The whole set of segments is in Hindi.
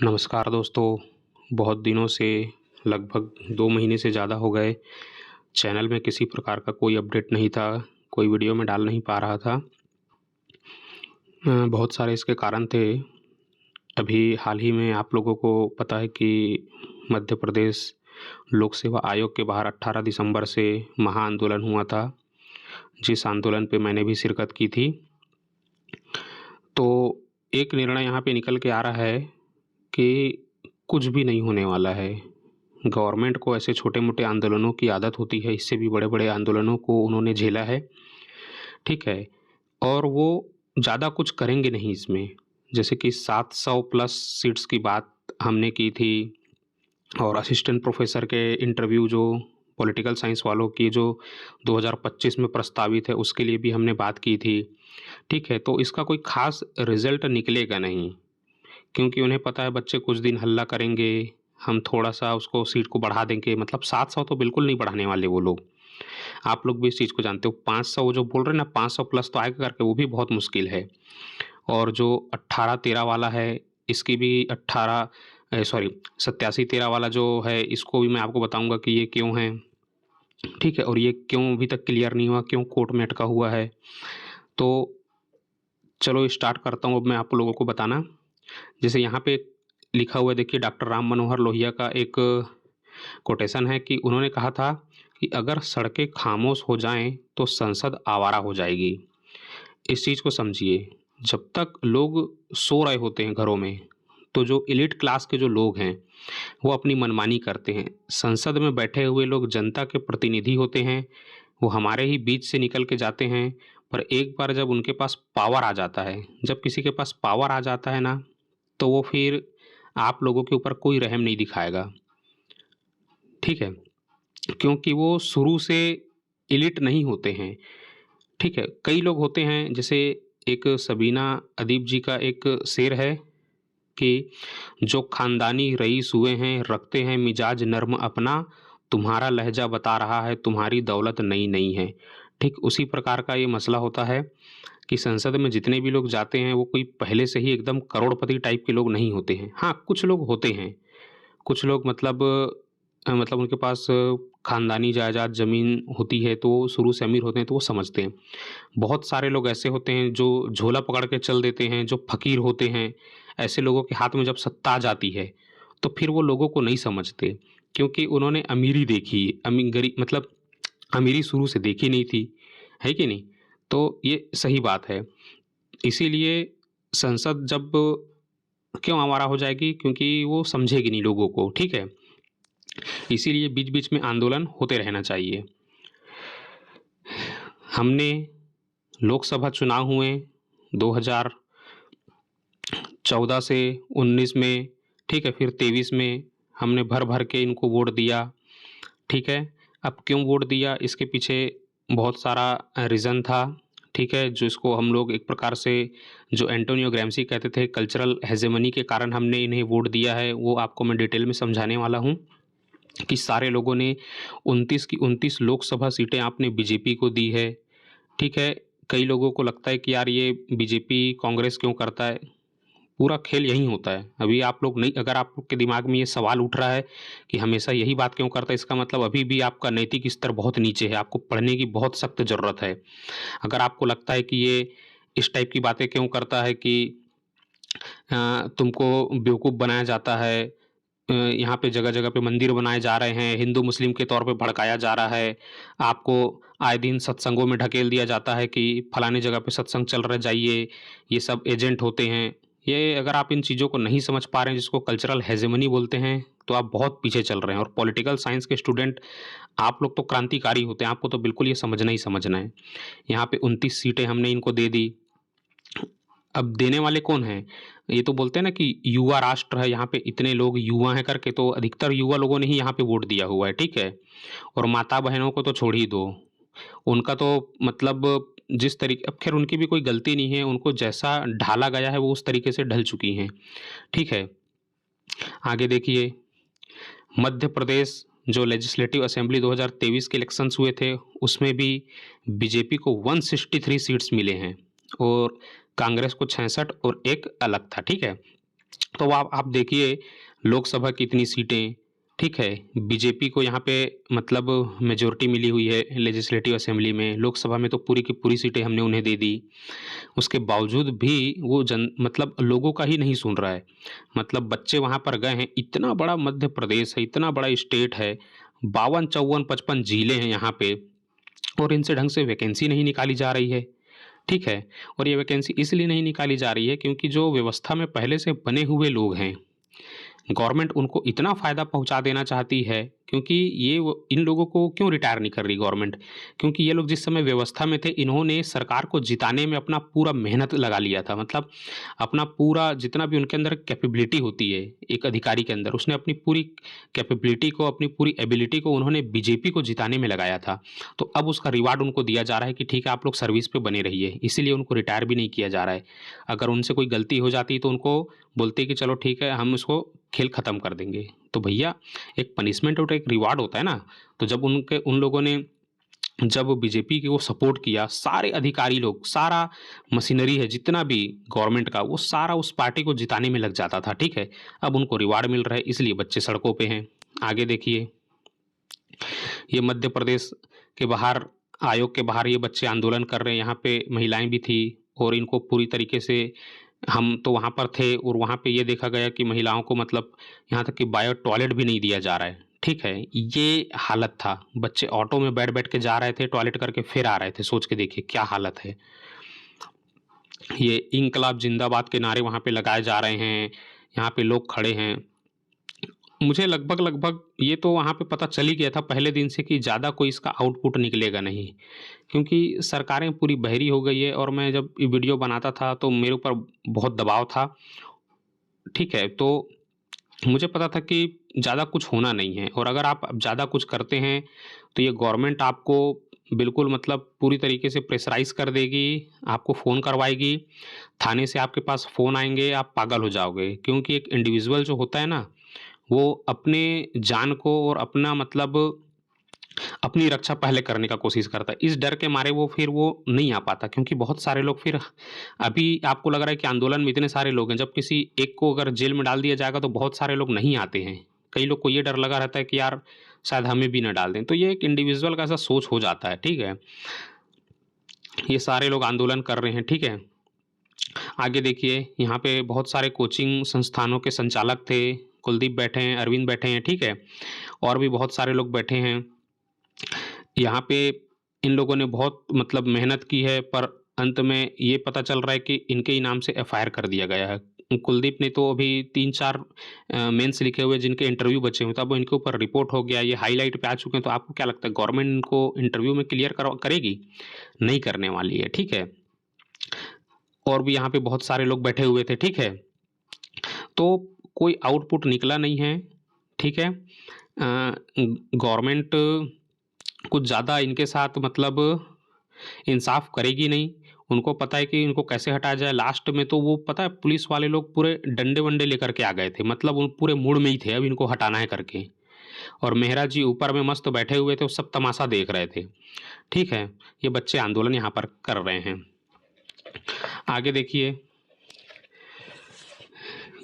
नमस्कार दोस्तों। बहुत दिनों से लगभग 2 महीने से ज़्यादा हो गए, चैनल में किसी प्रकार का कोई अपडेट नहीं था, कोई वीडियो मैं डाल नहीं पा रहा था। बहुत सारे इसके कारण थे। अभी हाल ही में आप लोगों को पता है कि मध्य प्रदेश लोक सेवा आयोग के बाहर 18 दिसंबर से महाआंदोलन हुआ था, जिस आंदोलन पे मैंने भी शिरकत की थी। तो एक निर्णय यहाँ पे निकल के आ रहा है कि कुछ भी नहीं होने वाला है। गवर्नमेंट को ऐसे छोटे-मोटे आंदोलनों की आदत होती है, इससे भी बड़े-बड़े आंदोलनों को उन्होंने झेला है, ठीक है? और वो ज़्यादा कुछ करेंगे नहीं इसमें। जैसे कि 700 प्लस सीट्स की बात हमने की थी और असिस्टेंट प्रोफ़ेसर के इंटरव्यू जो पॉलिटिकल साइंस वालों की जो 2025 में प्रस्तावित है, उसके लिए भी हमने बात की थी, ठीक है? तो इसका कोई ख़ास रिज़ल्ट निकलेगा नहीं। क्योंकि उन्हें पता है बच्चे कुछ दिन हल्ला करेंगे, हम थोड़ा-सा उसको सीट को बढ़ा देंगे, मतलब 700 तो बिल्कुल नहीं बढ़ाने वाले वो लोग। आप लोग भी इस चीज़ को जानते हो, 500 वो जो बोल रहे हैं ना 500 प्लस तो आएगा करके, वो भी बहुत मुश्किल है। और जो 18-13 वाला है, इसकी भी 87-13 वाला जो है, इसको भी मैं आपको बताऊँगा कि ये क्यों है, ठीक है? और ये क्यों अभी तक क्लियर नहीं हुआ, क्यों कोर्ट में अटका हुआ है। तो चलो स्टार्ट करता हूँ अब मैं आप लोगों को बताना। जैसे यहाँ पे लिखा हुआ है, देखिए डॉक्टर राम मनोहर लोहिया का एक कोटेशन है कि उन्होंने कहा था कि अगर सड़कें खामोश हो जाएं तो संसद आवारा हो जाएगी। इस चीज़ को समझिए, जब तक लोग सो रहे होते हैं घरों में, तो जो एलीट क्लास के जो लोग हैं वो अपनी मनमानी करते हैं। संसद में बैठे हुए लोग जनता के प्रतिनिधि होते हैं, वो हमारे ही बीच से निकल के जाते हैं। पर एक बार जब उनके पास पावर आ जाता है, जब किसी के पास पावर आ जाता है ना, तो वो फिर आप लोगों के ऊपर कोई रहम नहीं दिखाएगा, ठीक है? क्योंकि वो शुरू से एलिट नहीं होते हैं, ठीक है? कई लोग होते हैं, जैसे एक सबीना अदीब जी का एक शेर है कि जो खानदानी रईस हुए हैं, रखते हैं मिजाज नर्म अपना, तुम्हारा लहज़ा बता रहा है तुम्हारी दौलत नई नहीं है। ठीक उसी प्रकार का ये मसला होता है कि संसद में जितने भी लोग जाते हैं, वो कोई पहले से ही एकदम करोड़पति टाइप के लोग नहीं होते हैं। हाँ, कुछ लोग होते हैं, कुछ लोग मतलब उनके पास खानदानी जायदाद ज़मीन होती है, तो वो शुरू से अमीर होते हैं, तो वो समझते हैं। बहुत सारे लोग ऐसे होते हैं जो झोला पकड़ के चल देते हैं, जो फ़कीर होते हैं। ऐसे लोगों के हाथ में जब सत्ता आ जाती है, तो फिर वो लोगों को नहीं समझते, क्योंकि उन्होंने अमीरी देखी, मतलब अमीरी शुरू से देखी नहीं थी, है कि नहीं? तो ये सही बात है। इसीलिए संसद जब क्यों आवारा हो जाएगी? क्योंकि वो समझेगी नहीं लोगों को, ठीक है? इसीलिए बीच-बीच में आंदोलन होते रहना चाहिए। हमने लोकसभा चुनाव हुए 2014 से 19 में, ठीक है? फिर 23 में हमने भर-भर के इनको वोट दिया, ठीक है? अब क्यों वोट दिया, इसके पीछे बहुत सारा रीज़न था, ठीक है? जो इसको हम लोग एक प्रकार से, जो एंटोनियो ग्रैम्शी कहते थे, कल्चरल हेजेमनी के कारण हमने इन्हें वोट दिया है, वो आपको मैं डिटेल में समझाने वाला हूँ। कि सारे लोगों ने 29 की 29 लोकसभा सीटें आपने बीजेपी को दी है, ठीक है? कई लोगों को लगता है कि यार ये बीजेपी कांग्रेस क्यों करता है? पूरा खेल यही होता है। अभी आप लोग नहीं, अगर आपके दिमाग में ये सवाल उठ रहा है कि हमेशा यही बात क्यों करता है, इसका मतलब अभी भी आपका नैतिक स्तर बहुत नीचे है, आपको पढ़ने की बहुत सख्त ज़रूरत है। अगर आपको लगता है कि ये इस टाइप की बातें क्यों करता है कि तुमको बेवकूफ़ बनाया जाता है, यहाँ पे जगह-जगह पे मंदिर बनाए जा रहे हैं, हिंदू-मुस्लिम के तौर पे भड़काया जा रहा है, आपको आए दिन सत्संगों में ढकेल दिया जाता है कि फलानी जगह पे सत्संग चल रहा है जाइए, ये सब एजेंट होते हैं। ये अगर आप इन चीज़ों को नहीं समझ पा रहे हैं, जिसको कल्चरल हेजेमनी बोलते हैं, तो आप बहुत पीछे चल रहे हैं। और पॉलिटिकल साइंस के स्टूडेंट आप लोग तो क्रांतिकारी होते हैं, आपको तो बिल्कुल ये समझना ही समझना है। यहाँ पे 29 सीटें हमने इनको दे दी। अब देने वाले कौन हैं? ये तो बोलते हैं ना कि युवा राष्ट्र है, यहाँ पे इतने लोग युवा हैं करके, तो अधिकतर युवा लोगों ने ही यहाँ पे वोट दिया हुआ है, ठीक है? और माता-बहनों को तो छोड़ ही दो, उनका तो मतलब जिस तरीके, अब ख़ैर उनकी भी कोई गलती नहीं है, उनको जैसा ढाला गया है वो उस तरीके से ढल चुकी हैं, ठीक है? आगे देखिए, मध्य प्रदेश जो लेजिस्लेटिव असेंबली 2023 के इलेक्शंस हुए थे, उसमें भी बीजेपी को 163 सीट्स मिले हैं और कांग्रेस को 66 और एक अलग था, ठीक है? तो आप देखिए लोकसभा की इतनी सीटें, ठीक है? बीजेपी को यहाँ पे मतलब मेजॉरिटी मिली हुई है लेजिस्लेटिव असेंबली में, लोकसभा में तो पूरी की पूरी सीटें हमने उन्हें दे दी। उसके बावजूद भी वो जन मतलब लोगों का ही नहीं सुन रहा है। मतलब बच्चे वहाँ पर गए हैं, इतना बड़ा मध्य प्रदेश है, इतना बड़ा स्टेट है, 52, 54, 55 ज़िले हैं यहाँ पे और इनसे ढंग से वैकेंसी नहीं निकाली जा रही है। ठीक है? और ये वैकेंसी इसलिए नहीं निकाली जा रही है क्योंकि जो व्यवस्था में पहले से बने हुए लोग हैं, गवर्नमेंट उनको इतना फ़ायदा पहुँचा देना चाहती है क्योंकि ये वो इन लोगों को क्यों रिटायर नहीं कर रही गवर्नमेंट? क्योंकि ये लोग जिस समय व्यवस्था में थे, इन्होंने सरकार को जिताने में अपना पूरा मेहनत लगा लिया था। मतलब अपना पूरा जितना भी उनके अंदर कैपेबिलिटी होती है, एक अधिकारी के अंदर, उसने अपनी पूरी कैपेबिलिटी को, अपनी पूरी एबिलिटी को उन्होंने बीजेपी को जिताने में लगाया था। तो अब उसका रिवार्ड उनको दिया जा रहा है कि ठीक है, आप लोग सर्विस पे बने रहिए, इसीलिए उनको रिटायर भी नहीं किया जा रहा है। अगर उनसे कोई गलती हो जाती तो उनको बोलते कि चलो ठीक है, हम इसको खेल ख़त्म कर देंगे। तो भैया एक पनिशमेंट और एक रिवार्ड होता है ना, तो जब उन लोगों ने जब बीजेपी को सपोर्ट किया, सारे अधिकारी लोग, सारा मशीनरी है जितना भी गवर्नमेंट का, वो सारा उस पार्टी को जिताने में लग जाता था, ठीक है? अब उनको रिवार्ड मिल रहा है, इसलिए बच्चे सड़कों पे हैं। आगे देखिए, ये मध्य प्रदेश के बाहर, आयोग के बाहर ये बच्चे आंदोलन कर रहे हैं, यहाँ पे महिलाएँ भी थी और इनको पूरी तरीके से, हम तो वहाँ पर थे और वहाँ पे ये देखा गया कि महिलाओं को मतलब यहाँ तक कि बायो टॉयलेट भी नहीं दिया जा रहा है, ठीक है? ये हालत था। बच्चे ऑटो में बैठ-बैठ के जा रहे थे, टॉयलेट करके फिर आ रहे थे। सोच के देखिए क्या हालत है। ये इन्कलाब ज़िंदाबाद के नारे वहाँ पे लगाए जा रहे हैं, यहाँ पे लोग खड़े हैं। मुझे लगभग-लगभग ये तो वहाँ पे पता चल ही गया था पहले दिन से कि ज़्यादा कोई इसका आउटपुट निकलेगा नहीं, क्योंकि सरकारें पूरी बहरी हो गई है और मैं जब ये वीडियो बनाता था तो मेरे ऊपर बहुत दबाव था, ठीक है? तो मुझे पता था कि ज़्यादा कुछ होना नहीं है और अगर आप अब ज़्यादा कुछ करते हैं, तो ये गवर्नमेंट आपको बिल्कुल मतलब पूरी तरीके से प्रेशराइज़ कर देगी, आपको फ़ोन करवाएगी, थाने से आपके पास फ़ोन आएँगे, आप पागल हो जाओगे। क्योंकि एक इंडिविजुअल जो होता है ना, वो अपने जान को और अपना मतलब अपनी रक्षा पहले करने का कोशिश करता है। इस डर के मारे वो नहीं आ पाता क्योंकि बहुत सारे लोग फिर, अभी आपको लग रहा है कि आंदोलन में इतने सारे लोग हैं, जब किसी एक को अगर जेल में डाल दिया जाएगा तो बहुत सारे लोग नहीं आते हैं। कई लोग को ये डर लगा रहता है कि यार शायद हमें भी ना डाल दें। तो ये एक इंडिविजुअल का ऐसा सोच हो जाता है, ठीक है? ये सारे लोग आंदोलन कर रहे हैं, ठीक है? आगे देखिए, यहाँ पे बहुत सारे कोचिंग संस्थानों के संचालक थे, कुलदीप बैठे हैं, अरविंद बैठे हैं, ठीक है? और भी बहुत सारे लोग बैठे हैं। यहाँ पे इन लोगों ने बहुत मतलब मेहनत की है, पर अंत में ये पता चल रहा है कि इनके ही नाम से एफआईआर कर दिया गया है। कुलदीप ने तो अभी 3-4 मेंस लिखे हुए जिनके इंटरव्यू बचे हुए, तो अब इनके ऊपर रिपोर्ट हो गया, ये हाईलाइट पे आ चुके हैं, तो आपको क्या लगता है गवर्नमेंट इनको इंटरव्यू में क्लियर करेगी? नहीं करने वाली है, ठीक है? और भी यहाँ पे बहुत सारे लोग बैठे हुए थे, ठीक है? तो कोई आउटपुट निकला नहीं है, ठीक है? गवर्नमेंट कुछ ज़्यादा इनके साथ मतलब इंसाफ करेगी नहीं। उनको पता है कि इनको कैसे हटाया जाए। लास्ट में तो वो पता है पुलिस वाले लोग पूरे डंडे-वंडे लेकर के आ गए थे। मतलब वो पूरे मूड में ही थे, अब इनको हटाना है करके। और मेहरा जी ऊपर में मस्त बैठे हुए थे, वो सब तमाशा देख रहे थे। ठीक है? ये बच्चे आंदोलन यहाँ पर कर रहे हैं। आगे देखिए,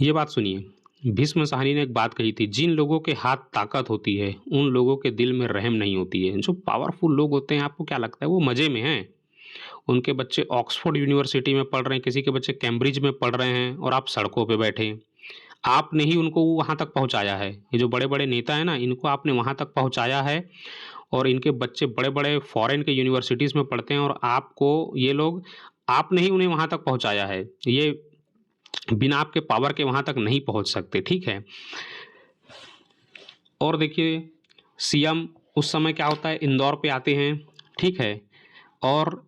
ये बात सुनिए। भीष्म साहनी ने एक बात कही थी, जिन लोगों के हाथ ताकत होती है, उन लोगों के दिल में रहम नहीं होती है। जो पावरफुल लोग होते हैं, आपको क्या लगता है वो मज़े में हैं? उनके बच्चे ऑक्सफोर्ड यूनिवर्सिटी में पढ़ रहे हैं, किसी के बच्चे कैम्ब्रिज में पढ़ रहे हैं और आप सड़कों पे बैठे हैं। आपने ही उनको वहाँ तक पहुँचाया है। ये जो बड़े-बड़े नेता हैं ना, इनको आपने वहाँ तक पहुँचाया है और इनके बच्चे बड़े-बड़े फ़ॉरेन के यूनिवर्सिटीज़ में पढ़ते हैं और आपको ये लोग, आपने ही उन्हें वहाँ तक पहुँचाया है। ये बिना आपके पावर के वहाँ तक नहीं पहुँच सकते, ठीक है? और देखिए, सीएम उस समय क्या होता है, इंदौर पे आते हैं, ठीक है? और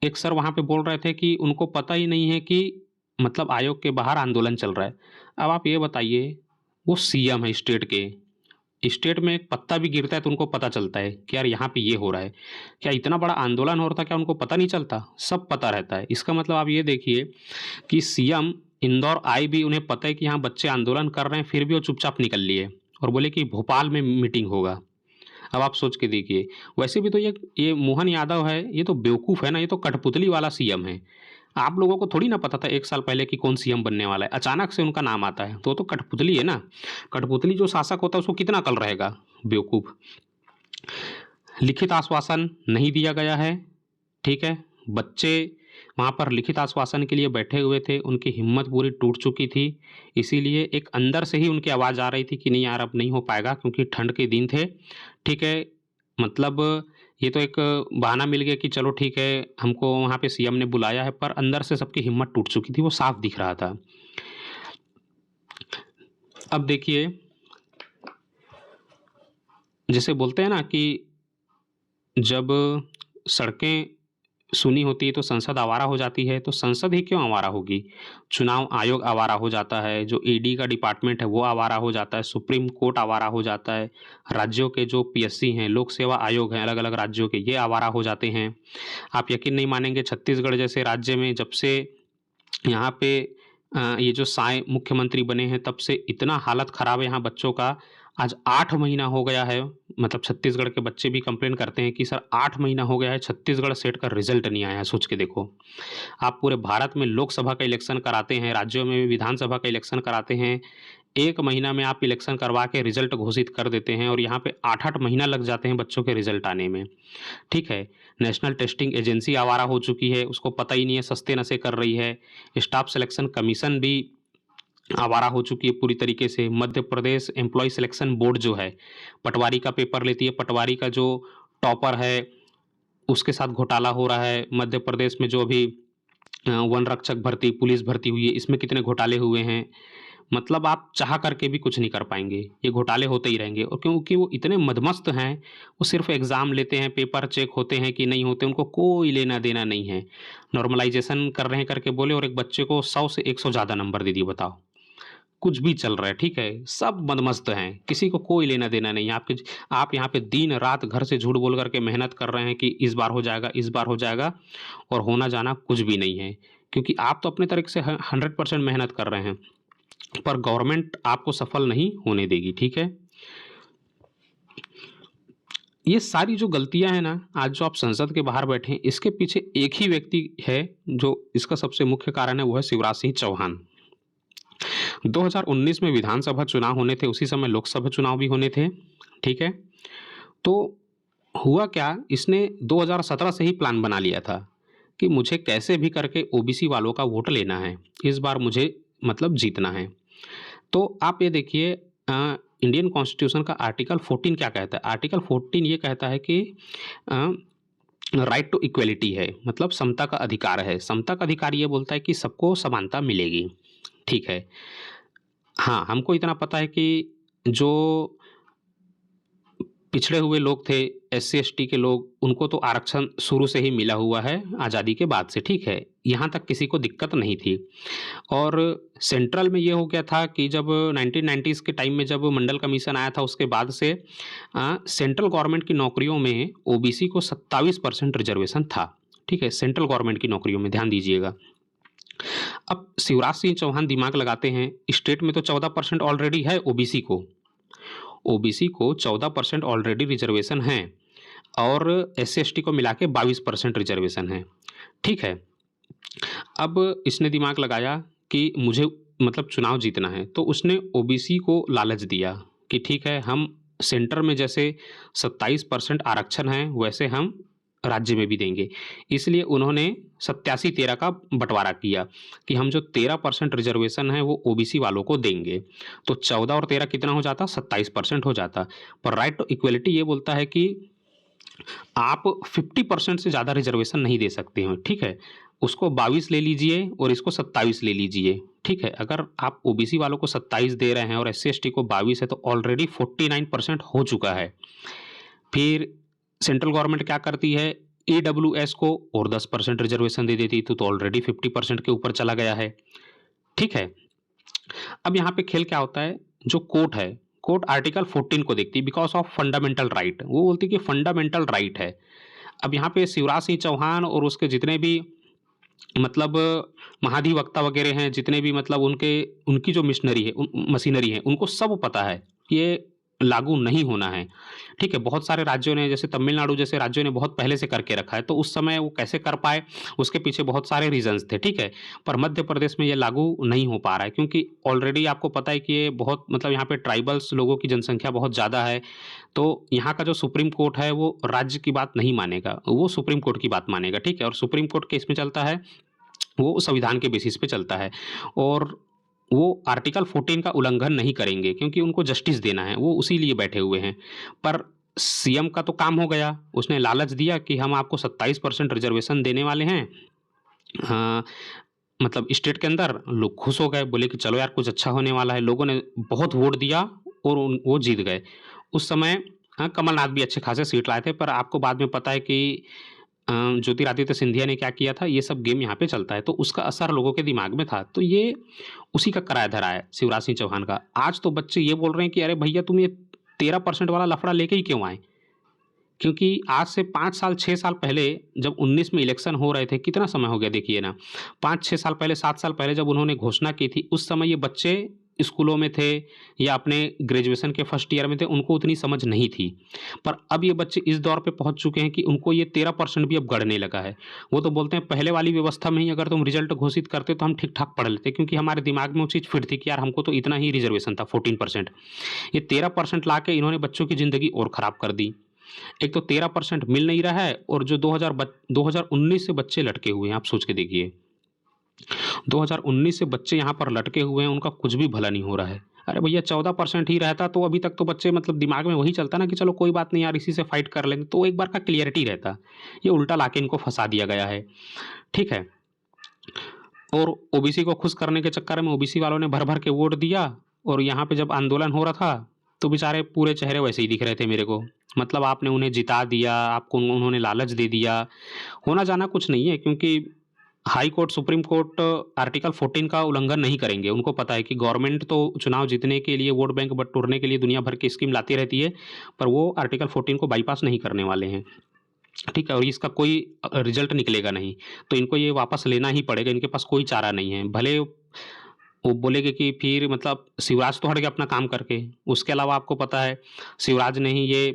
एक सर वहाँ पे बोल रहे थे कि उनको पता ही नहीं है कि मतलब आयोग के बाहर आंदोलन चल रहा है। अब आप ये बताइए, वो सीएम है स्टेट के, स्टेट में एक पत्ता भी गिरता है तो उनको पता चलता है कि यार यहाँ पे ये हो रहा है। क्या इतना बड़ा आंदोलन हो रहा था, क्या उनको पता नहीं चलता? सब पता रहता है। इसका मतलब आप ये देखिए कि सीएम इंदौर आए भी, उन्हें पता है कि यहाँ बच्चे आंदोलन कर रहे हैं, फिर भी वो चुपचाप निकल लिए और बोले कि भोपाल में मीटिंग होगा। अब आप सोच के देखिए, वैसे भी तो ये मोहन यादव है, ये तो बेवकूफ़ है ना, ये तो कठपुतली वाला सीएम है। आप लोगों को थोड़ी ना पता था 1 साल पहले कि कौन सीएम बनने वाला है, अचानक से उनका नाम आता है, तो कठपुतली है ना। कठपुतली जो शासक होता है उसको कितना अकल रहेगा, बेवकूफ़। लिखित आश्वासन नहीं दिया गया है, ठीक है। बच्चे वहाँ पर लिखित आश्वासन के लिए बैठे हुए थे, उनकी हिम्मत पूरी टूट चुकी थी, इसीलिए एक अंदर से ही उनकी आवाज़ आ रही थी कि नहीं यार अब नहीं हो पाएगा, क्योंकि ठंड के दिन थे, ठीक है। मतलब ये तो एक बहाना मिल गया कि चलो ठीक है, हमको वहाँ पे सीएम ने बुलाया है, पर अंदर से सबकी हिम्मत टूट चुकी थी, वो साफ दिख रहा था। अब देखिए, जैसे बोलते हैं ना कि जब सड़कें सुनी होती है तो संसद आवारा हो जाती है, तो संसद ही क्यों आवारा होगी? चुनाव आयोग आवारा हो जाता है, जो ईडी का डिपार्टमेंट है वो आवारा हो जाता है, सुप्रीम कोर्ट आवारा हो जाता है, राज्यों के जो पीएससी हैं, लोक सेवा आयोग हैं अलग-अलग राज्यों के, ये आवारा हो जाते हैं। आप यकीन नहीं मानेंगे, छत्तीसगढ़ जैसे राज्य में जब से यहाँ पे ये जो साएँ मुख्यमंत्री बने हैं तब से इतना हालत ख़राब है यहाँ बच्चों का। आज 8 महीना हो गया है, मतलब छत्तीसगढ़ के बच्चे भी कंप्लेन करते हैं कि सर 8 महीना हो गया है, छत्तीसगढ़ सेट का रिज़ल्ट नहीं आया है, सोच के देखो। आप पूरे भारत में लोकसभा का इलेक्शन कराते हैं, राज्यों में भी विधानसभा का इलेक्शन कराते हैं। 1 महीना में आप इलेक्शन करवा के रिज़ल्ट घोषित कर देते हैं और यहाँ पे 8-8 महीना लग जाते हैं बच्चों के रिज़ल्ट आने में, ठीक है। नेशनल टेस्टिंग एजेंसी आवारा हो चुकी है, उसको पता ही नहीं है, सस्ते नशे कर रही है। स्टाफ सिलेक्शन कमीशन भी आवारा हो चुकी है पूरी तरीके से। Madhya Pradesh employ selection board जो है, पटवारी का पेपर लेती है, पटवारी का जो टॉपर है, उसके साथ घोटाला हो रहा है। मध्य प्रदेश में जो अभी वन रक्षक भर्ती, पुलिस भर्ती हुई है, इसमें कितने घोटाले हुए हैं। मतलब आप चाह करके भी कुछ नहीं कर पाएँगे, ये घोटाले होते ही रहेंगे और क्योंकि वो इतने मदमस्त हैं, वो सिर्फ़ एग्ज़ाम लेते हैं, पेपर चेक होते हैं कि नहीं होते, उनको कोई लेना-देना नहीं है। नॉर्मलाइज़ेशन कर रहे हैं करके बोले और एक बच्चे को 100 से 100 ज़्यादा नंबर दे दिए, बताओ। कुछ भी चल रहा है, ठीक है? सब मदमस्त हैं, किसी को कोई लेना-देना नहीं है। आप यहाँ पे दिन-रात घर से झूठ बोल कर के मेहनत कर रहे हैं कि इस बार हो जाएगा, इस बार हो जाएगा और होना-जाना कुछ भी नहीं है। क्योंकि आप तो अपने तरीके से 100% मेहनत कर रहे हैं, पर गवर्नमेंट आपको सफल नहीं होने देगी, ठीक है? ये सारी जो गलतियाँ हैं ना, आज जो आप संसद के बाहर बैठे हैं, इसके पीछे एक ही व्यक्ति है, जो इसका सबसे मुख्य कारण है, वो है शिवराज सिंह चौहान। 2019 में विधानसभा चुनाव होने थे, उसी समय लोकसभा चुनाव भी होने थे, ठीक है? तो हुआ क्या, इसने 2017 से ही प्लान बना लिया था कि मुझे कैसे भी करके ओबीसी वालों का वोट लेना है, इस बार मुझे मतलब जीतना है। तो आप ये देखिए इंडियन कॉन्स्टिट्यूशन का आर्टिकल 14 क्या कहता है? आर्टिकल 14 ये कहता है कि अ, राइट टू इक्वालिटी है, मतलब समता का अधिकार है। समता का अधिकार ये बोलता है कि सबको समानता मिलेगी, ठीक है। हाँ, हमको इतना पता है कि जो पिछड़े हुए लोग थे, एससी-एसटी के लोग, उनको तो आरक्षण शुरू से ही मिला हुआ है आज़ादी के बाद से, ठीक है? यहाँ तक किसी को दिक्कत नहीं थी। और सेंट्रल में ये हो गया था कि जब 1990s के टाइम में जब मंडल कमीशन आया था उसके बाद से सेंट्रल गवर्नमेंट की नौकरियों में ओबीसी को 27% रिजर्वेशन था, ठीक है? सेंट्रल गवर्नमेंट की नौकरियों में, ध्यान दीजिएगा। अब शिवराज सिंह चौहान दिमाग लगाते हैं, स्टेट में तो 14% ऑलरेडी है ओबीसी को। ओबीसी को 14% ऑलरेडी रिजर्वेशन है और एससी-एसटी को मिला के 22% रिजर्वेशन है, ठीक है? अब इसने दिमाग लगाया कि मुझे मतलब चुनाव जीतना है, तो उसने ओबीसी को लालच दिया कि ठीक है, हम सेंटर में जैसे 27% आरक्षण है, वैसे हम राज्य में भी देंगे। इसलिए उन्होंने 87-13 का बँटवारा किया कि हम जो 13% रिजर्वेशन है, वो ओबीसी वालों को देंगे। तो 14 और 13 कितना हो जाता? 27% हो जाता। पर राइट टू इक्वालिटी ये बोलता है कि आप 50% से ज़्यादा रिजर्वेशन नहीं दे सकते हो, ठीक है? उसको 22 ले लीजिए और इसको 27 ले लीजिए, ठीक है? अगर आप ओबीसी वालों को 27 दे रहे हैं और एससी-एसटी को 22 है, तो ऑलरेडी 49% हो चुका है। फिर सेंट्रल गवर्नमेंट क्या करती है, ईडब्ल्यूएस को और 10% रिजर्वेशन दे देती, तो ऑलरेडी 50% के ऊपर चला गया है, ठीक है? अब यहाँ पे खेल क्या होता है, जो कोर्ट है, कोर्ट आर्टिकल 14 को देखती है बिकॉज़ ऑफ फंडामेंटल राइट। वो बोलती है कि फंडामेंटल राइट है। अब यहाँ पे शिवराज सिंह चौहान और उसके जितने भी मतलब महाधिवक्ता वगैरह हैं, जितने भी मतलब उनकी जो मिशनरी है, मशीनरी है, उनको सब पता है कि ये लागू नहीं होना है, ठीक है? बहुत सारे राज्यों ने जैसे तमिलनाडु जैसे राज्यों ने बहुत पहले से करके रखा है, तो उस समय वो कैसे कर पाए, उसके पीछे बहुत सारे रीज़न्स थे, ठीक है? पर मध्य प्रदेश में ये लागू नहीं हो पा रहा है क्योंकि ऑलरेडी आपको पता है कि ये बहुत मतलब यहाँ पे ट्राइबल्स लोगों की जनसंख्या बहुत ज़्यादा है, तो यहाँ का जो सुप्रीम कोर्ट है वो राज्य की बात नहीं मानेगा, वो सुप्रीम कोर्ट की बात मानेगा, ठीक है? और सुप्रीम कोर्ट केस में चलता है, वो संविधान के बेसिस पे चलता है और वो आर्टिकल 14 का उल्लंघन नहीं करेंगे क्योंकि उनको जस्टिस देना है, वो उसी लिए बैठे हुए हैं। पर सीएम का तो काम हो गया, उसने लालच दिया कि हम आपको 27% रिज़र्वेशन देने वाले हैं। हाँ, मतलब स्टेट के अंदर लोग खुश हो गए, बोले कि चलो यार कुछ अच्छा होने वाला है। लोगों ने बहुत वोट दिया और वो जीत गए। उस समय कमलनाथ भी अच्छे खासे सीट लाए थे, पर आपको बाद में पता है कि ज्योतिरादित्य सिंधिया ने क्या किया था, ये सब गेम यहाँ पे चलता है, तो उसका असर लोगों के दिमाग में था। तो ये उसी का किराया धरा है शिवराज सिंह चौहान का। आज तो बच्चे ये बोल रहे हैं कि अरे भैया तुम ये 13% वाला लफड़ा लेके ही क्यों आए? क्योंकि आज से 5 साल 6 साल पहले जब 19 में इलेक्शन हो रहे थे, कितना समय हो गया देखिए ना। 5-6 साल पहले 7 साल पहले जब उन्होंने घोषणा की थी, उस समय ये बच्चे स्कूलों में थे या अपने ग्रेजुएशन के फर्स्ट ईयर में थे, उनको उतनी समझ नहीं थी। पर अब ये बच्चे इस दौर पे पहुँच चुके हैं कि उनको ये 13% भी अब गड़ने लगा है। वो तो बोलते हैं पहले वाली व्यवस्था में ही अगर तुम रिज़ल्ट घोषित करते तो हम ठीक-ठाक पढ़ लेते क्योंकि हमारे दिमाग में वो चीज़ फिट थी कि यार हमको तो इतना ही रिज़र्वेशन था 14%। ये 13% लाके इन्होंने बच्चों की ज़िंदगी और ख़राब कर दी। एक तो 13% मिल नहीं रहा है और जो 2019 से बच्चे लटके हुए हैं, आप सोच के देखिए। 2019 से बच्चे यहाँ पर लटके हुए हैं, उनका कुछ भी भला नहीं हो रहा है। अरे भैया 14% ही रहता तो अभी तक तो बच्चे मतलब दिमाग में वही चलता ना कि चलो कोई बात नहीं यार इसी से फाइट कर लेंगे, तो एक बार का क्लियरिटी रहता। ये उल्टा लाके इनको फँसा दिया गया है, ठीक है? और ओबीसी को खुश करने के चक्कर में ओबीसी वालों ने भर-भर के वोट दिया और यहाँ पे जब आंदोलन हो रहा था, तो बेचारे पूरे चेहरे वैसे ही दिख रहे थे मेरे को। मतलब आपने उन्हें जिता दिया, आपको उन्होंने लालच दे दिया। होना जाना कुछ नहीं है क्योंकि high court, supreme court article 14 का उल्लंघन नहीं करेंगे। उनको पता है कि गवर्नमेंट तो चुनाव जीतने के लिए, वोट बैंक बटोरने के लिए दुनिया भर की स्कीम लाती रहती है, पर वो आर्टिकल 14 को बाईपास नहीं करने वाले हैं। ठीक है? और इसका कोई रिज़ल्ट निकलेगा नहीं। तो इनको ये वापस लेना ही पड़ेगा, इनके पास कोई चारा नहीं है। भले वो बोलेंगे कि फिर मतलब शिवराज तो हट गया अपना काम करके। उसके अलावा आपको पता है शिवराज ने ही ये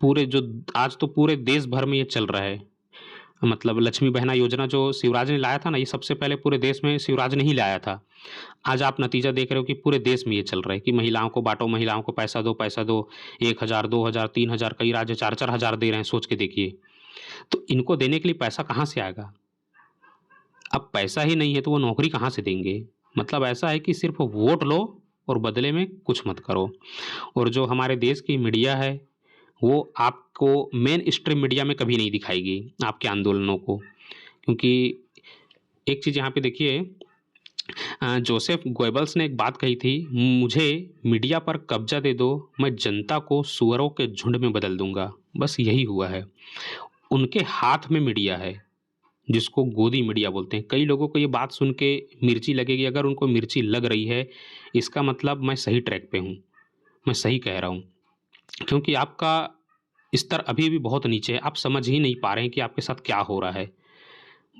पूरे जो आज तो पूरे देश भर में ये चल रहा है। मतलब लक्ष्मी बहना योजना जो शिवराज ने लाया था ना, ये सबसे पहले पूरे देश में शिवराज ने ही लाया था। आज आप नतीजा देख रहे हो कि पूरे देश में ये चल रहा है कि महिलाओं को बाँटो, महिलाओं को पैसा दो, पैसा दो। 1,000, 2,000, 3,000 कई राज्य 4-4 हज़ार दे रहे हैं, सोच के देखिए। तो इनको देने के लिए पैसा कहाँ से आएगा? अब पैसा ही नहीं है तो वो नौकरी कहाँ से देंगे? मतलब ऐसा है कि सिर्फ़ वोट लो और बदले में कुछ मत करो। और जो हमारे देश की मीडिया है, वो आपको मेन स्ट्रीम मीडिया में कभी नहीं दिखाएगी आपके आंदोलनों को। क्योंकि एक चीज़ यहाँ पे देखिए जोसेफ गोएबल्स ने एक बात कही थी, मुझे मीडिया पर कब्ज़ा दे दो, मैं जनता को सूअरों के झुंड में बदल दूँगा। बस यही हुआ है। उनके हाथ में मीडिया है, जिसको गोदी मीडिया बोलते हैं। कई लोगों को ये बात सुन के मिर्ची लगेगी, अगर उनको मिर्ची लग रही है, इसका मतलब मैं सही ट्रैक पे हूँ, मैं सही कह रहा हूँ। क्योंकि आपका स्तर अभी भी बहुत नीचे है, आप समझ ही नहीं पा रहे हैं कि आपके साथ क्या हो रहा है।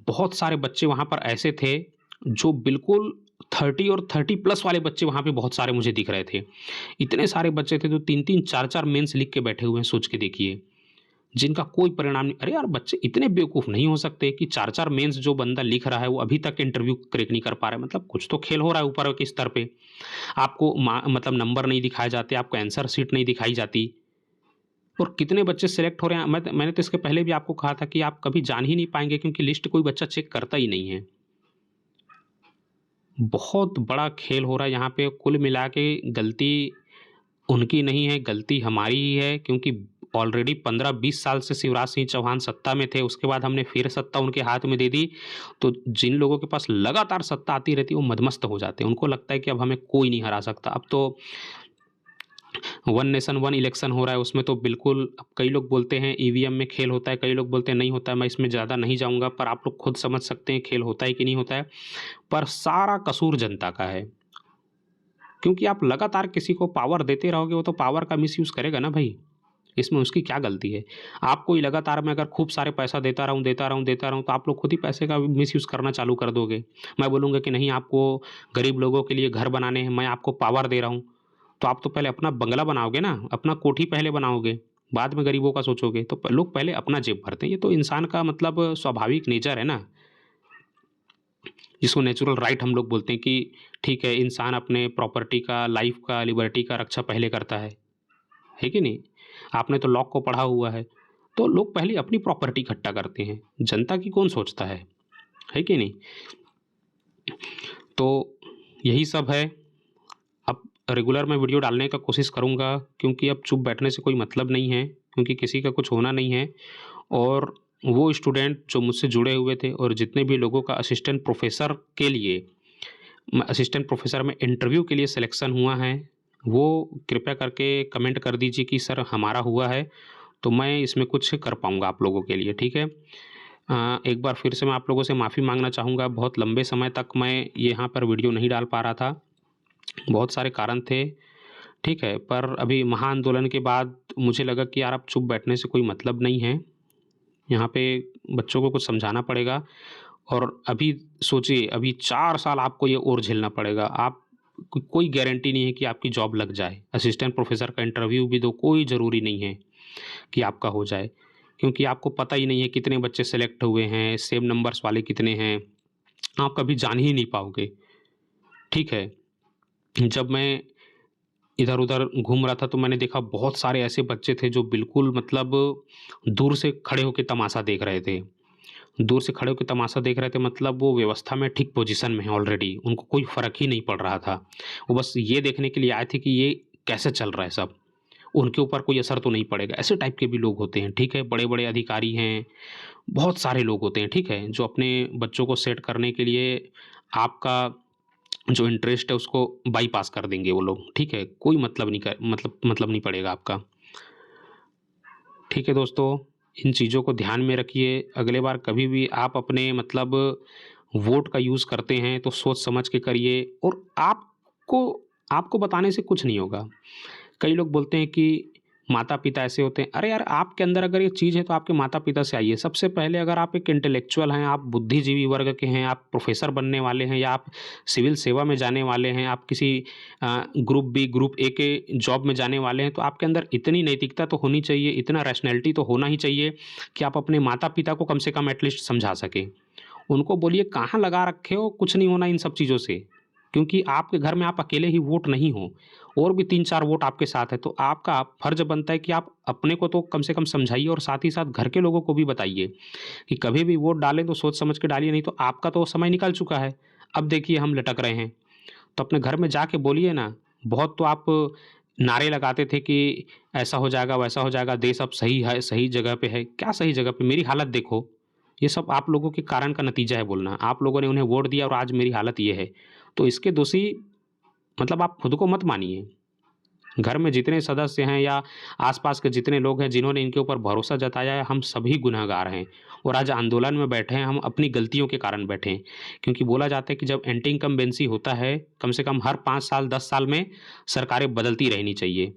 बहुत सारे बच्चे वहाँ पर ऐसे थे, जो बिल्कुल 30 और 30 प्लस वाले बच्चे वहाँ पे बहुत सारे मुझे दिख रहे थे। इतने सारे बच्चे थे जो 3-3 4-4 मेंस लिख के बैठे हुए हैं, सोच के देखिए। जिनका कोई परिणाम नहीं। अरे यार बच्चे इतने बेवकूफ़ नहीं हो सकते कि 4-4 मेंस जो बंदा लिख रहा है वो अभी तक इंटरव्यू क्रैक नहीं कर पा रहा है। मतलब कुछ तो खेल हो रहा है ऊपर के स्तर पे। आपको मतलब नंबर नहीं दिखाए जाते, आपको आंसर शीट नहीं दिखाई जाती और कितने बच्चे सेलेक्ट हो रहे हैं। मैंने तो इसके पहले भी आपको कहा था कि आप कभी जान ही नहीं पाएँगे क्योंकि लिस्ट कोई बच्चा चेक करता ही नहीं है। बहुत बड़ा खेल हो रहा है यहाँ पे, कुल मिला के गलती उनकी नहीं है, गलती हमारी ही है क्योंकि ऑलरेडी 15-20 साल से शिवराज सिंह चौहान सत्ता में थे, उसके बाद हमने फिर सत्ता उनके हाथ में दे दी। तो जिन लोगों के पास लगातार सत्ता आती रहती है, वो मदमस्त हो जाते हैं। उनको लगता है कि अब हमें कोई नहीं हरा सकता। अब तो वन नेशन वन इलेक्शन हो रहा है, उसमें तो बिल्कुल अब कई लोग बोलते हैं ईवीएम में खेल होता है, कई लोग बोलते हैं नहीं होता है। मैं इसमें ज़्यादा नहीं जाऊँगा, पर आप लोग खुद समझ सकते हैं खेल होता है कि नहीं होता है। पर सारा कसूर जनता का है। क्योंकि आप लगातार किसी को पावर देते रहोगे, वो तो पावर का मिसयूज़ करेगा ना भई। इसमें उसकी क्या गलती है? आपको ही लगातार मैं अगर खूब सारे पैसा देता रहूँ, देता रहूँ, देता रहूँ, तो आप लोग खुद ही पैसे का मिसयूज़ करना चालू कर दोगे। मैं बोलूँगा कि नहीं आपको गरीब लोगों के लिए घर बनाने हैं, मैं आपको पावर दे रहा हूँ, तो आप तो पहले अपना बंगला बनाओगे ना, अपना कोठी पहले बनाओगे, बाद में गरीबों का सोचोगे। तो लोग पहले अपना जेब भरते हैं, ये तो इंसान का मतलब स्वाभाविक नेचर है ना, जिसको नेचुरल राइट हम लोग बोलते हैं कि ठीक है, इंसान अपने प्रॉपर्टी का, लाइफ का, लिबर्टी का रक्षा पहले करता है कि नहीं? आपने तो लॉ को पढ़ा हुआ है, तो लोग पहले अपनी प्रॉपर्टी इकट्ठा करते हैं, जनता की कौन सोचता है कि नहीं? तो यही सब है। अब रेगुलर मैं वीडियो डालने का कोशिश करूँगा, क्योंकि अब चुप बैठने से कोई मतलब नहीं है, क्योंकि किसी का कुछ होना नहीं है। और वो स्टूडेंट जो मुझसे जुड़े हुए थे और जितने भी लोगों का असिस्टेंट प्रोफ़ेसर के लिए असिस्टेंट प्रोफ़ेसर में इंटरव्यू के लिए सिलेक्शन हुआ है, वो कृपया करके कमेंट कर दीजिए कि सर हमारा हुआ है, तो मैं इसमें कुछ कर पाऊँगा आप लोगों के लिए, ठीक है? एक बार फिर से मैं आप लोगों से माफ़ी माँगना चाहूँगा, बहुत लंबे समय तक मैं यहाँ पर वीडियो नहीं डाल पा रहा था, बहुत सारे कारण थे, ठीक है? पर अभी महाआंदोलन के बाद मुझे लगा कि यार अब चुप बैठने से कोई मतलब नहीं है, यहाँ पे बच्चों को कुछ समझाना पड़ेगा। और अभी सोचिए, अभी 4 साल आपको ये और झेलना पड़ेगा। आप कोई गारंटी नहीं है कि आपकी जॉब लग जाए। असिस्टेंट प्रोफ़ेसर का इंटरव्यू भी दो, कोई ज़रूरी नहीं है कि आपका हो जाए, क्योंकि आपको पता ही नहीं है कितने बच्चे सेलेक्ट हुए हैं, सेम नंबर्स वाले कितने हैं, आप कभी जान ही नहीं पाओगे, ठीक है? जब मैं इधर-उधर घूम रहा था तो मैंने देखा बहुत सारे ऐसे बच्चे थे जो बिल्कुल मतलब दूर से खड़े होके तमाशा देख रहे थे। दूर से खड़े होके तमाशा देख रहे थे मतलब वो व्यवस्था में ठीक पोजीशन में है ऑलरेडी, उनको कोई फ़र्क ही नहीं पड़ रहा था। वो बस ये देखने के लिए आए थे कि ये कैसे चल रहा है सब, उनके ऊपर कोई असर तो नहीं पड़ेगा। ऐसे टाइप के भी लोग होते हैं, ठीक है? बड़े-बड़े अधिकारी हैं, बहुत सारे लोग होते हैं, ठीक है? जो अपने बच्चों को सेट करने के लिए आपका जो इंटरेस्ट है उसको बाईपास कर देंगे वो लोग, ठीक है? कोई मतलब नहीं पड़ेगा आपका। ठीक है दोस्तों, इन चीज़ों को ध्यान में रखिए। अगले बार कभी भी आप अपने मतलब वोट का यूज़ करते हैं तो सोच समझ के करिए, और आपको आपको बताने से कुछ नहीं होगा। कई लोग बोलते हैं कि माता-पिता ऐसे होते हैं। अरे यार! आपके अंदर अगर ये चीज़ है तो आपके माता-पिता से आइए। सबसे पहले अगर आप एक इंटेलेक्चुअल हैं, आप बुद्धिजीवी वर्ग के हैं, आप प्रोफ़ेसर बनने वाले हैं या आप सिविल सेवा में जाने वाले हैं, आप किसी ग्रुप बी, ग्रुप ए के जॉब में जाने वाले हैं, तो आपके अंदर इतनी नैतिकता तो होनी चाहिए, इतना रैशनैलिटी तो होना ही चाहिए कि आप अपने माता-पिता को कम से कम एटलीस्ट समझा सकें। उनको बोलिए कहाँ लगा रखे हो, कुछ नहीं होना इन सब चीज़ों से, क्योंकि आपके घर में आप अकेले ही वोट नहीं हो, और भी 3-4 वोट आपके साथ है, तो आपका फ़र्ज़ बनता है कि आप अपने को तो कम से कम समझाइए और साथ ही साथ घर के लोगों को भी बताइए कि कभी भी वोट डालें तो सोच समझ के डालिए, नहीं तो आपका तो समय निकल चुका है। अब देखिए हम लटक रहे हैं, तो अपने घर में जाके बोलिए ना। बहुत तो आप नारे लगाते थे कि ऐसा हो जाएगा, वैसा हो जाएगा, देश अब सही है, सही जगह पे है। क्या सही जगह पे? मेरी हालत देखो। ये सब आप लोगों के कारण का नतीजा है बोलना। आप लोगों ने उन्हें वोट दिया और आज मेरी हालत ये है। तो इसके दोषी मतलब आप खुद को मत मानिए। घर में जितने सदस्य हैं या आस-पास के जितने लोग हैं जिन्होंने इनके ऊपर भरोसा जताया है, हम सभी गुनहगार हैं, और आज आंदोलन में बैठे हैं हम अपनी गलतियों के कारण बैठे हैं। क्योंकि बोला जाता है कि जब एंटी इनकम्बेंसी होता है, कम से कम हर 5 साल 10 साल में सरकारें बदलती रहनी चाहिए,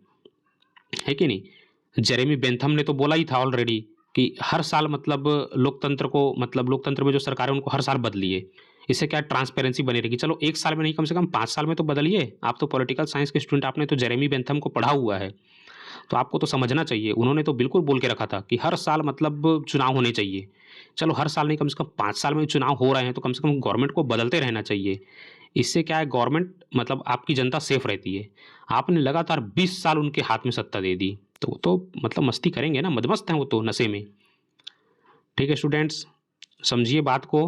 है कि नहीं? जेरेमी बेंथम ने तो बोला ही था ऑलरेडी कि हर साल मतलब लोकतंत्र में जो सरकार है उनको हर साल बदलिए। इससे क्या ट्रांसपेरेंसी बनी रहेगी। चलो 1 साल में नहीं, कम से कम 5 साल में तो बदलिए। आप तो पॉलिटिकल साइंस के स्टूडेंट, आपने तो जेरेमी बेंथम को पढ़ा हुआ है, तो आपको तो समझना चाहिए। उन्होंने तो बिल्कुल बोल के रखा था कि हर साल मतलब चुनाव होने चाहिए। चलो हर साल नहीं, कम से कम 5 साल में चुनाव हो रहे हैं तो कम से कम गवर्नमेंट को बदलते रहना चाहिए। इससे क्या है, गवर्नमेंट मतलब आपकी जनता सेफ रहती है। आपने लगातार 20 साल उनके हाथ में सत्ता दे दी, तो वो तो मतलब मस्ती करेंगे ना, मदमस्त हैं वो तो नशे में। ठीक है स्टूडेंट्स, समझिए बात को।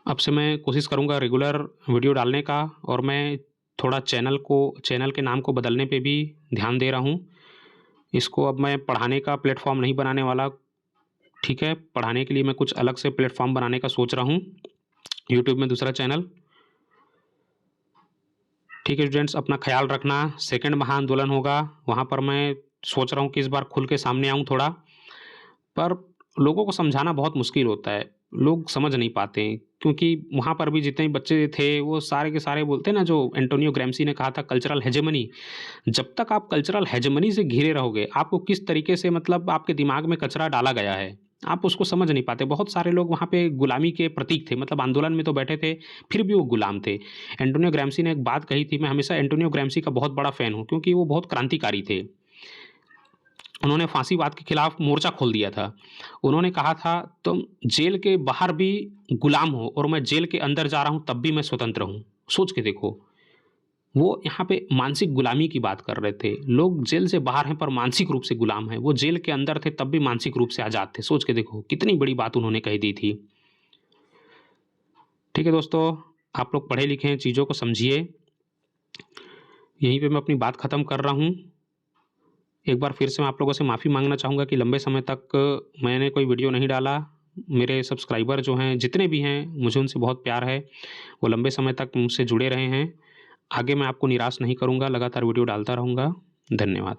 अब से मैं कोशिश करूँगा रेगुलर वीडियो डालने का, और मैं थोड़ा चैनल के नाम को बदलने पे भी ध्यान दे रहा हूँ। इसको अब मैं पढ़ाने का प्लेटफ़ॉर्म नहीं बनाने वाला, ठीक है? पढ़ाने के लिए मैं कुछ अलग से प्लेटफ़ॉर्म बनाने का सोच रहा हूँ, यूट्यूब में दूसरा चैनल। ठीक है स्टूडेंट्स, अपना ख़्याल रखना। सेकंड महाआंदोलन होगा, वहाँ पर मैं सोच रहा हूँ कि इस बार खुल के सामने आऊँ थोड़ा, पर लोगों को समझाना बहुत मुश्किल होता है। लोग समझ नहीं पाते हैं, क्योंकि वहाँ पर भी जितने बच्चे थे वो सारे के सारे बोलते हैं ना, जो एंटोनियो ग्रैम्शी ने कहा था कल्चरल हेजेमनी। जब तक आप कल्चरल हेजेमनी से घिरे रहोगे, आपको किस तरीके से मतलब आपके दिमाग में कचरा डाला गया है, आप उसको समझ नहीं पाते। बहुत सारे लोग वहाँ पे गुलामी के प्रतीक थे, मतलब आंदोलन में तो बैठे थे, फिर भी वो गुलाम थे। एंटोनियो ग्रैम्शी ने एक बात कही थी, मैं हमेशा एंटोनियो ग्रैम्शी का बहुत बड़ा फ़ैन हूँ, क्योंकि वो बहुत क्रांतिकारी थे। उन्होंने फांसीवाद के खिलाफ मोर्चा खोल दिया था। उन्होंने कहा था, तुम जेल के बाहर भी गुलाम हो और मैं जेल के अंदर जा रहा हूँ तब भी मैं स्वतंत्र हूँ। सोच के देखो, वो यहाँ पे मानसिक गुलामी की बात कर रहे थे। लोग जेल से बाहर हैं पर मानसिक रूप से गुलाम हैं। वो जेल के अंदर थे तब भी मानसिक रूप से आज़ाद थे। सोच के देखो, कितनी बड़ी बात उन्होंने कह दी थी। ठीक है दोस्तों, आप लोग पढ़े लिखे हैं, चीज़ों को समझिए। यहीं पे मैं अपनी बात ख़त्म कर रहा हूँ। एक बार फिर से मैं आप लोगों से माफ़ी माँगना चाहूँगा कि लंबे समय तक मैंने कोई वीडियो नहीं डाला। मेरे सब्सक्राइबर जो हैं, जितने भी हैं, मुझे उनसे बहुत प्यार है। वो लंबे समय तक मुझसे जुड़े रहे हैं। आगे मैं आपको निराश नहीं करूँगा, लगातार वीडियो डालता रहूँगा। धन्यवाद।